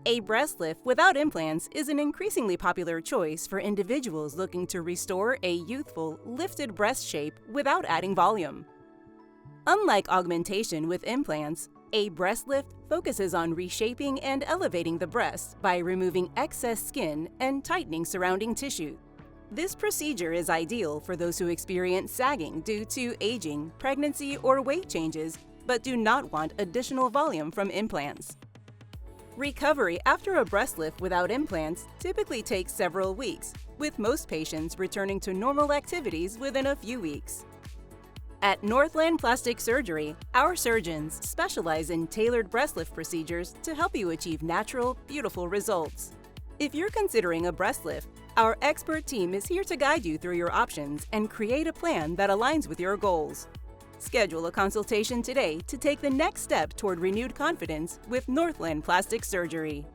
A breast lift without implants is an increasingly popular choice for individuals looking to restore a youthful, lifted breast shape without adding volume. Unlike augmentation with implants, a breast lift focuses on reshaping and elevating the breast by removing excess skin and tightening surrounding tissue. This procedure is ideal for those who experience sagging due to aging, pregnancy, or weight changes, but do not want additional volume from implants. Recovery after a breast lift without implants typically takes several weeks, with most patients returning to normal activities within a few weeks. At Northland Plastic Surgery, our surgeons specialize in tailored breast lift procedures to help you achieve natural, beautiful results. If you're considering a breast lift, our expert team is here to guide you through your options and create a plan that aligns with your goals. Schedule a consultation today to take the next step toward renewed confidence with Northland Plastic Surgery.